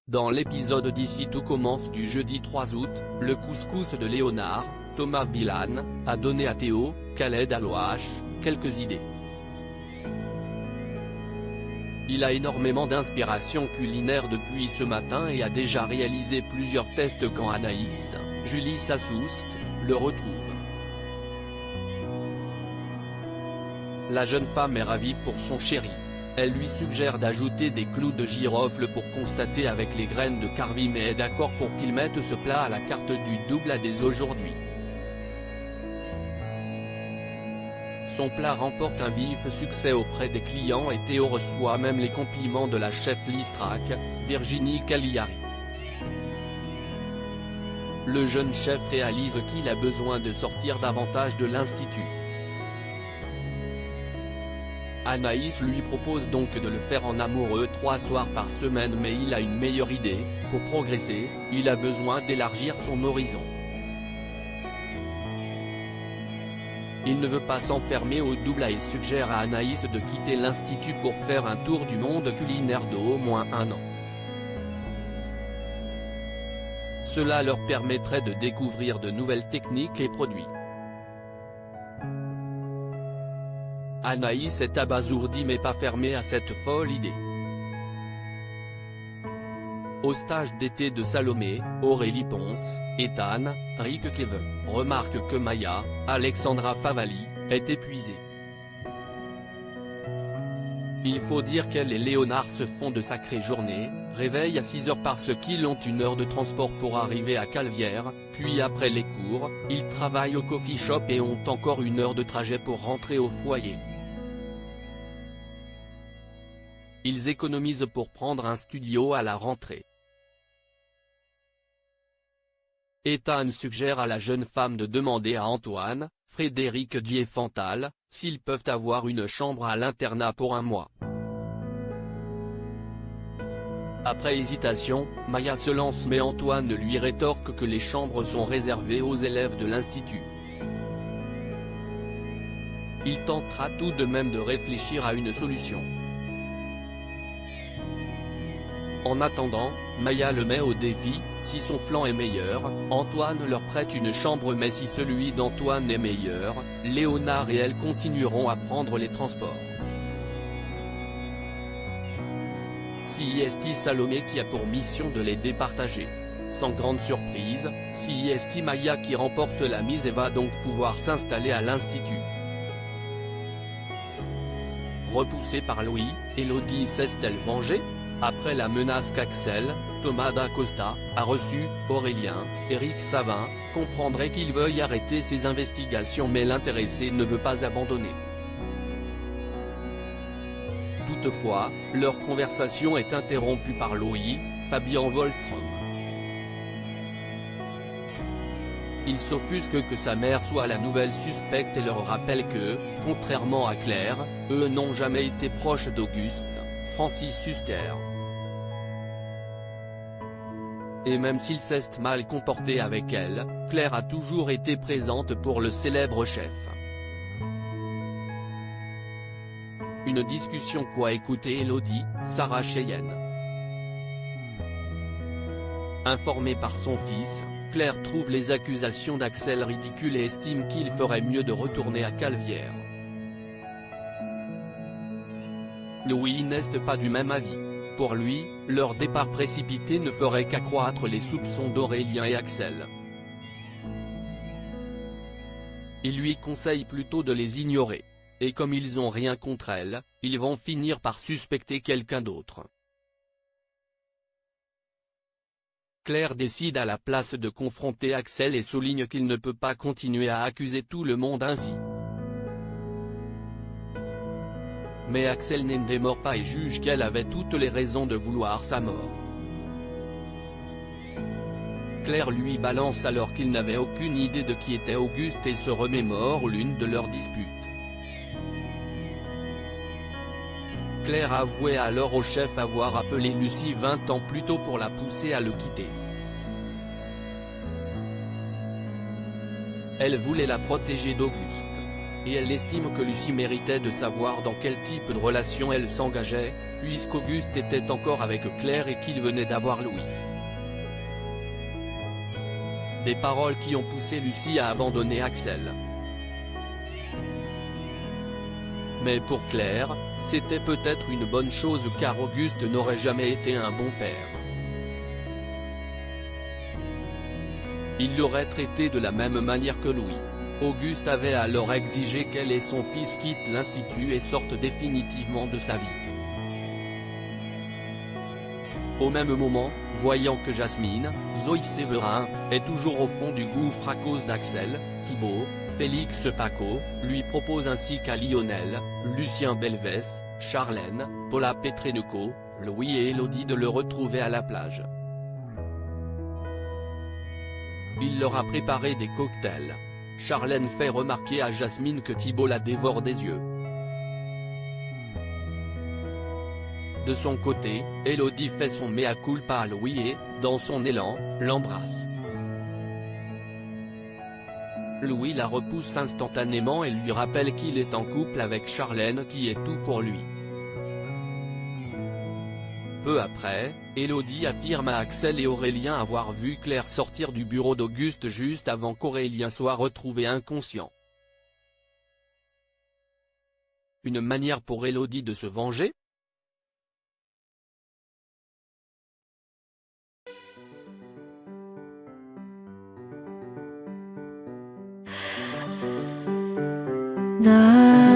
Dans l'épisode d'Ici tout commence du jeudi 3 août, le couscous de Léonard, Thomas Villane, a donné à Théo, Khaled Alouache, quelques idées. Il a énormément d'inspiration culinaire depuis ce matin et a déjà réalisé plusieurs tests quand Anaïs, Julie Sassoust, le retrouve. La jeune femme est ravie pour son chéri. Elle lui suggère d'ajouter des clous de girofle pour constater avec les graines de carvi mais est d'accord pour qu'il mette ce plat à la carte du double A dès aujourd'hui. Son plat remporte un vif succès auprès des clients et Théo reçoit même les compliments de la chef Listrac, Virginie Cagliari. Le jeune chef réalise qu'il a besoin de sortir davantage de l'institut. Anaïs lui propose donc de le faire en amoureux 3 soirs par semaine mais il a une meilleure idée, pour progresser, il a besoin d'élargir son horizon. Il ne veut pas s'enfermer au double A et suggère à Anaïs de quitter l'institut pour faire un tour du monde culinaire d'au moins 1 an. Cela leur permettrait de découvrir de nouvelles techniques et produits. Anaïs est abasourdie mais pas fermée à cette folle idée. Au stage d'été de Salomé, Aurélie Ponce, Ethan, Rick Keve, remarque que Maya, Alexandra Favalli, est épuisée. Il faut dire qu'elle et Léonard se font de sacrées journées, réveil à 6 h parce qu'ils ont 1 heure de transport pour arriver à Calvière, puis après les cours, ils travaillent au coffee shop et ont encore 1 heure de trajet pour rentrer au foyer. Ils économisent pour prendre un studio à la rentrée. Ethan suggère à la jeune femme de demander à Antoine, Frédéric Diefenthal, s'ils peuvent avoir une chambre à l'internat pour 1 mois. Après hésitation, Maya se lance mais Antoine lui rétorque que les chambres sont réservées aux élèves de l'institut. Il tentera tout de même de réfléchir à une solution. En attendant, Maya le met au défi, si son flanc est meilleur, Antoine leur prête une chambre mais si celui d'Antoine est meilleur, Léonard et elle continueront à prendre les transports. C'est Salomé qui a pour mission de les départager. Sans grande surprise, c'est Maya qui remporte la mise et va donc pouvoir s'installer à l'institut. Repoussée par Louis, Élodie s'est-elle vengée? Après la menace qu'Axel, Thomas d'Acosta, a reçue, Aurélien, Éric Savin, comprendrait qu'il veuille arrêter ses investigations mais l'intéressé ne veut pas abandonner. Toutefois, leur conversation est interrompue par Louis, Fabian Wolfram. Il s'offusque que sa mère soit la nouvelle suspecte et leur rappelle que, contrairement à Claire, eux n'ont jamais été proches d'Auguste, Francis Huster. Et même s'il s'est mal comporté avec elle, Claire a toujours été présente pour le célèbre chef. Une discussion quoi écouter Élodie, Sarah Cheyenne. Informée par son fils, Claire trouve les accusations d'Axel ridicules et estime qu'il ferait mieux de retourner à Calvière. Louis n'est pas du même avis. Pour lui, leur départ précipité ne ferait qu'accroître les soupçons d'Aurélien et Axel. Il lui conseille plutôt de les ignorer. Et comme ils ont rien contre elle, ils vont finir par suspecter quelqu'un d'autre. Claire décide à la place de confronter Axel et souligne qu'il ne peut pas continuer à accuser tout le monde ainsi. Mais Axel n'en démord pas et juge qu'elle avait toutes les raisons de vouloir sa mort. Claire lui balance alors qu'il n'avait aucune idée de qui était Auguste et se remémore l'une de leurs disputes. Claire avouait alors au chef avoir appelé Lucie 20 ans plus tôt pour la pousser à le quitter. Elle voulait la protéger d'Auguste. Et elle estime que Lucie méritait de savoir dans quel type de relation elle s'engageait, puisqu'Auguste était encore avec Claire et qu'il venait d'avoir Louis. Des paroles qui ont poussé Lucie à abandonner Axel. Mais pour Claire, c'était peut-être une bonne chose car Auguste n'aurait jamais été un bon père. Il l'aurait traité de la même manière que Louis. Auguste avait alors exigé qu'elle et son fils quittent l'institut et sortent définitivement de sa vie. Au même moment, voyant que Jasmine, Zoé Séverin, est toujours au fond du gouffre à cause d'Axel, Thibaut, Félix Paco, lui propose ainsi qu'à Lionel, Lucien Belvès, Charlène, Paula Petrenko, Louis et Élodie de le retrouver à la plage. Il leur a préparé des cocktails. Charlène fait remarquer à Jasmine que Thibaut la dévore des yeux. De son côté, Élodie fait son mea culpa à Louis et, dans son élan, l'embrasse. Louis la repousse instantanément et lui rappelle qu'il est en couple avec Charlène qui est tout pour lui. Peu après, Élodie affirme à Axel et Aurélien avoir vu Claire sortir du bureau d'Auguste juste avant qu'Aurélien soit retrouvé inconscient. Une manière pour Élodie de se venger? 나